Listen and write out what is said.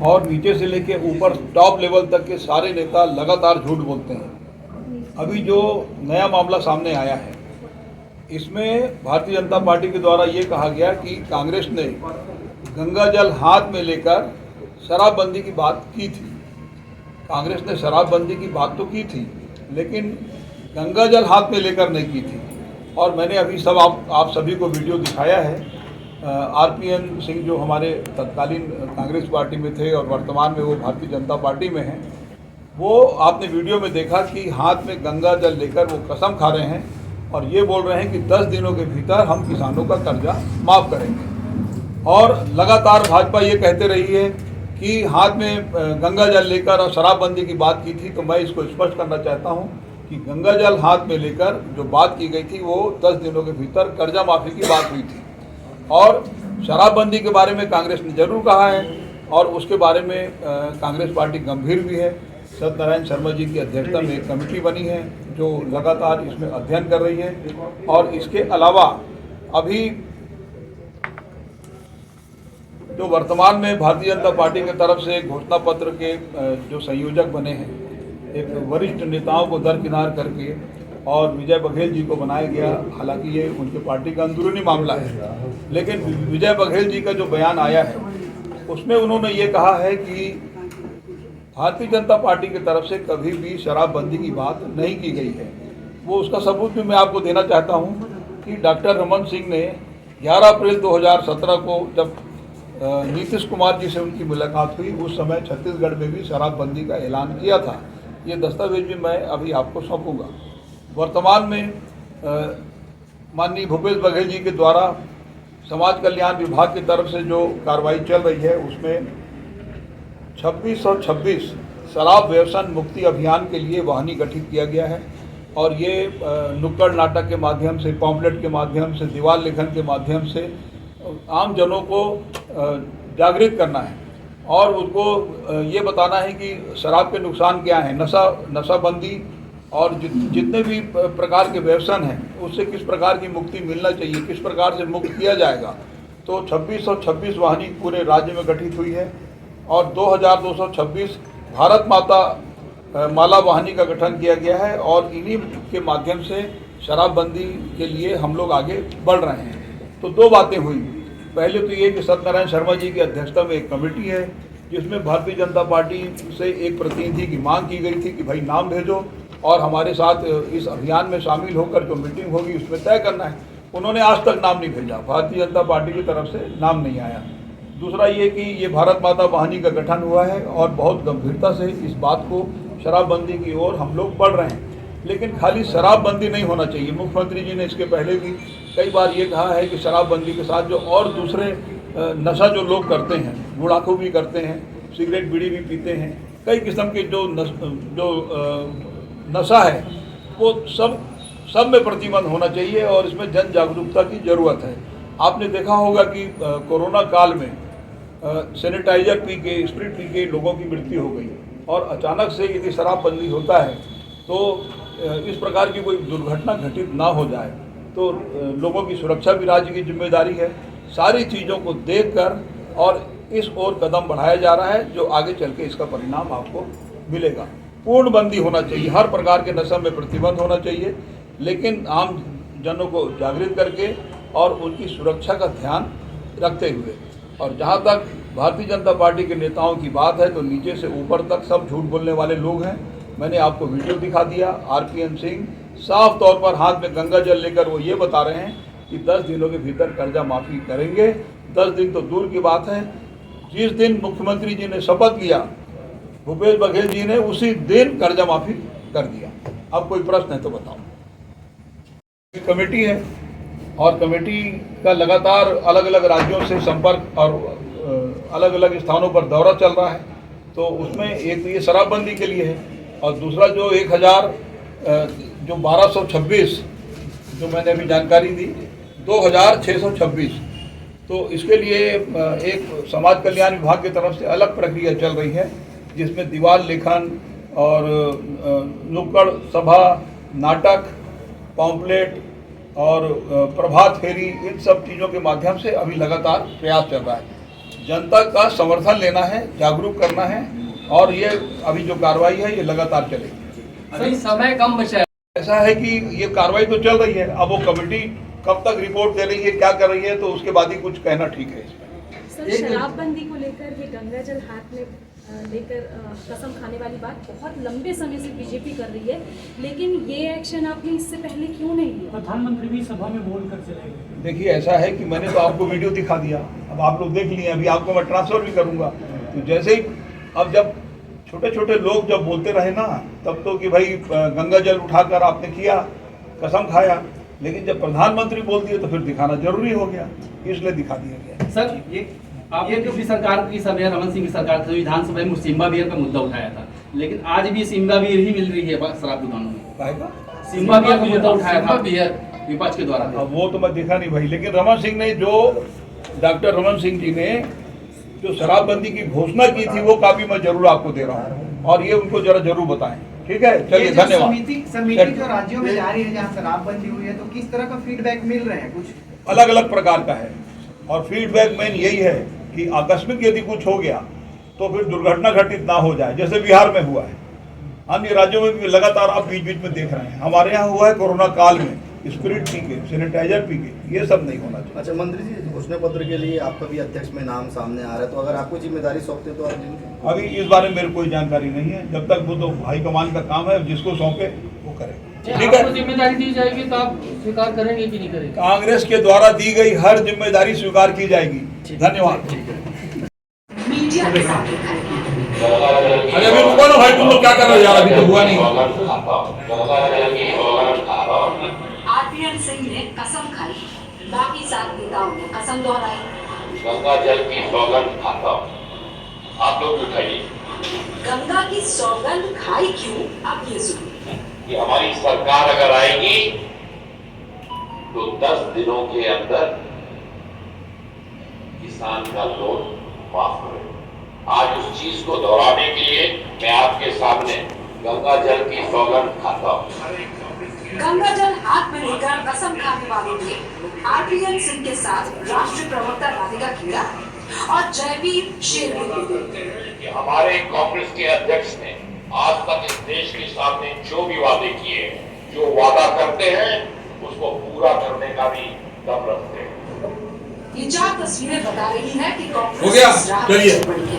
और नीचे से लेके ऊपर टॉप लेवल तक के सारे नेता लगातार झूठ बोलते हैं। अभी जो नया मामला सामने आया है, इसमें भारतीय जनता पार्टी के द्वारा ये कहा गया कि कांग्रेस ने गंगा जल हाथ में लेकर शराबबंदी की बात की थी। कांग्रेस ने शराबबंदी की बात तो की थी, लेकिन गंगा जल हाथ में लेकर नहीं की थी। और मैंने अभी सब आप सभी को वीडियो दिखाया है। आरपीएन सिंह जो हमारे तत्कालीन कांग्रेस पार्टी में थे और वर्तमान में वो भारतीय जनता पार्टी में हैं, वो आपने वीडियो में देखा कि हाथ में गंगा जल लेकर वो कसम खा रहे हैं और ये बोल रहे हैं कि 10 दिनों के भीतर हम किसानों का कर्जा माफ़ करेंगे। और लगातार भाजपा ये कहते रही है कि हाथ में गंगा जल लेकर और शराबबंदी की बात की थी। तो मैं इसको स्पष्ट करना चाहता हूँ कि गंगा जल हाथ में लेकर जो बात की गई थी वो 10 दिनों के भीतर कर्जा माफ़ी की बात हुई थी। और शराबबंदी के बारे में कांग्रेस ने जरूर कहा है और उसके बारे में कांग्रेस पार्टी गंभीर भी है। सत्यनारायण शर्मा जी की अध्यक्षता में एक कमेटी बनी है जो लगातार इसमें अध्ययन कर रही है। और इसके अलावा अभी जो वर्तमान में भारतीय जनता पार्टी की तरफ से घोषणा पत्र के जो संयोजक बने हैं, एक वरिष्ठ नेताओं को दरकिनार करके और विजय बघेल जी को बनाया गया। हालांकि ये उनके पार्टी का अंदरूनी मामला है, लेकिन विजय बघेल जी का जो बयान आया है उसमें उन्होंने ये कहा है कि भारतीय जनता पार्टी की तरफ से कभी भी शराबबंदी की बात नहीं की गई है। वो उसका सबूत भी मैं आपको देना चाहता हूँ कि डॉक्टर रमन सिंह ने 11 अप्रैल 2017 को जब नीतीश कुमार जी से उनकी मुलाकात हुई, उस समय छत्तीसगढ़ में भी शराबबंदी का ऐलान किया था। ये दस्तावेज भी मैं अभी आपको सौंपूंगा। वर्तमान में माननीय भूपेश बघेल जी के द्वारा समाज कल्याण विभाग की तरफ से जो कार्रवाई चल रही है उसमें 2626 शराब व्यसन मुक्ति अभियान के लिए वाहिनी गठित किया गया है। और ये नुक्कड़ नाटक के माध्यम से, पॉम्पलेट के माध्यम से, दीवार लेखन के माध्यम से आम जनों को जागृत करना है और उनको ये बताना है कि शराब के नुकसान क्या हैं, नशाबंदी और जितने भी प्रकार के व्यसन हैं उससे किस प्रकार की मुक्ति मिलना चाहिए, किस प्रकार से मुक्त किया जाएगा। तो 2626 वाहिनी पूरे राज्य में गठित हुई है और 2226 भारत माता माला वाहिनी का गठन किया गया है। और इन्हीं के माध्यम से शराबबंदी के लिए हम लोग आगे बढ़ रहे हैं। तो दो बातें हुई। पहले तो ये कि सत्यनारायण शर्मा जी की अध्यक्षता में एक कमेटी है जिसमें भारतीय जनता पार्टी से एक प्रतिनिधि की मांग की गई थी कि भाई नाम भेजो और हमारे साथ इस अभियान में शामिल होकर जो मीटिंग होगी उसमें तय करना है। उन्होंने आज तक नाम नहीं भेजा, भारतीय जनता पार्टी की तरफ से नाम नहीं आया। दूसरा ये कि ये भारत माता वाहिनी का गठन हुआ है और बहुत गंभीरता से इस बात को शराबबंदी की ओर हम लोग बढ़ रहे हैं। लेकिन खाली शराबबंदी नहीं होना चाहिए। मुख्यमंत्री जी ने इसके पहले भी कई बार ये कहा है कि शराबबंदी के साथ जो और दूसरे नशा जो लोग करते हैं, गुड़ाखू भी करते हैं, सिगरेट बीड़ी भी पीते हैं, कई किस्म के जो नशा है वो सब में प्रतिबंध होना चाहिए और इसमें जन जागरूकता की ज़रूरत है। आपने देखा होगा कि कोरोना काल में सैनिटाइजर पी के, स्प्रिट पी के लोगों की मृत्यु हो गई और अचानक से यदि शराबबंदी होता है तो इस प्रकार की कोई दुर्घटना घटित ना हो जाए। तो लोगों की सुरक्षा भी राज्य की जिम्मेदारी है। सारी चीज़ों को देखकर और इस ओर कदम बढ़ाया जा रहा है जो आगे चल के इसका परिणाम आपको मिलेगा। पूर्णबंदी होना चाहिए, हर प्रकार के नशा में प्रतिबंध होना चाहिए, लेकिन आम जनों को जागृत करके और उनकी सुरक्षा का ध्यान रखते हुए। और जहाँ तक भारतीय जनता पार्टी के नेताओं की बात है तो नीचे से ऊपर तक सब झूठ बोलने वाले लोग हैं। मैंने आपको वीडियो दिखा दिया। आरपीएन सिंह साफ तौर पर हाथ में गंगा जल लेकर वो ये बता रहे हैं कि 10 दिनों के भीतर कर्जा माफ़ी करेंगे। 10 दिन तो दूर की बात है, जिस दिन मुख्यमंत्री जी ने शपथ लिया भूपेश बघेल जी ने उसी दिन कर्जा माफ़ी कर दिया। अब कोई प्रश्न है तो बताओ। कमेटी है और कमेटी का लगातार अलग अलग राज्यों से संपर्क और अलग अलग स्थानों पर दौरा चल रहा है। तो उसमें एक तो ये शराबबंदी के लिए है और दूसरा जो 1226 जो मैंने अभी जानकारी दी 2626, तो इसके लिए एक समाज कल्याण विभाग की तरफ से अलग प्रक्रिया चल रही है जिसमें दीवार लेखन और नुक्कड़ सभा, नाटक, पॉम्पलेट और प्रभात फेरी, इन सब चीज़ों के माध्यम से अभी लगातार प्रयास चल रहा है। जनता का समर्थन लेना है, जागरूक करना है और ये अभी जो कार्रवाई है ये लगातार चलेगी। अभी समय कम बचा है। ऐसा है कि ये कार्रवाई तो चल रही है, अब वो कमेटी कब तक रिपोर्ट दे रही है, क्या कर रही है, तो उसके बाद ही कुछ कहना ठीक है इसमें। सर, शराबबंदी को लेकर ये गंगा जल हाथ में लेकर कसम खाने वाली बात बहुत लंबे समय से बीजेपी कर रही है, लेकिन ये एक्शन आपने इससे पहले क्यों नहीं लिया? प्रधानमंत्री भी सभा में बोलकर चले गए। देखिए, ऐसा है कि मैंने तो आपको वीडियो दिखा दिया, अब आप लोग देख लिए, अभी आपको मैं ट्रांसफर भी करूंगा। तो जैसे ही अब जब छोटे छोटे लोग जब बोलते रहे ना, तब तो कि भाई गंगा जल उठाकर आपने किया, कसम खाया, लेकिन जब प्रधानमंत्री बोल दिए तो फिर दिखाना जरूरी हो गया, इसलिए दिखा दिया गया। सर, ये आपने पिछली सरकार की समय, रमन सिंह की सरकार की विधानसभा में सिम्बा बियर का मुद्दा उठाया था, लेकिन आज भी सिम्बा बियर ही मिल रही है शराब दुकानों में। सिम्बा बियर का मुद्दा उठाया था विपक्ष के द्वारा। अब वो तो मैं देखा नहीं भाई, लेकिन रमन सिंह ने डॉक्टर रमन सिंह जी ने जो शराबबंदी की घोषणा की थी वो काफी मैं जरूर आपको दे रहा हूँ, और ये उनको जरा जरूर बताएं। ठीक है, चलिए, धन्यवाद। समिति जो राज्यों में जा रही है जहाँ शराबबंदी हुई है, तो किस तरह का फीडबैक मिल रहे हैं? कुछ अलग अलग प्रकार का है, और फीडबैक मेन यही है कि आकस्मिक यदि कुछ हो गया तो फिर दुर्घटना घटित ना हो जाए, जैसे बिहार में हुआ है, अन्य राज्यों में भी लगातार आप बीच बीच में देख रहे हैं। हमारे यहाँ हुआ है कोरोना काल में, स्पिरिट पी के, सैनिटाइजर पी के, ये सब नहीं होना चाहिए। अच्छा मंत्री जी, घोषणा पत्र के लिए आपका भी अध्यक्ष में नाम सामने आ रहा है, तो अगर आपको जिम्मेदारी सौंपते तो आप अभी इस बारे में मेरे कोई जानकारी नहीं है, जब तक वो तो हाईकमान का काम है, जिसको सौंपे वो करे। ठीक है, जिम्मेदारी दी जाएगी तो आप स्वीकार करेंगे कि नहीं करेंगे? कांग्रेस के द्वारा दी गई हर जिम्मेदारी स्वीकार की जाएगी। धन्यवाद। अरे अभी रुको ना भाई, तुम लोग क्या कर रहे हो यार, अभी तो हुआ नहीं। आरपीएन सिंह ने कसम खाई, बाकी सात नेताओं ने कसम दोहराई। गंगा जल की सौगंध खाता हूं, आप लोग भी उठाइए। गंगा की सौगंध खाई क्यों, अब ये सुनिए। कि हमारी सरकार अगर आएगी तो 10 दिनों के अंदर किसान का लोन माफ करेगा। आज उस चीज को दोहराने के लिए मैं आपके सामने गंगा जल की सौगंध खाता हूं। गंगा जल हाथ में लेकर कसम खाने वाले थे आरपीएन सिंह के साथ राष्ट्रीय प्रवक्ता राधिका खेड़ा और जयवीर शेरगिल। हमारे कांग्रेस के अध्यक्ष ने आज तक इस देश के सामने जो भी वादे किए, जो वादा करते हैं उसको पूरा करने का भी दम रखते हैं। ये 4 तस्वीरें बता रही है कि हो गया, चलिए। कांग्रेस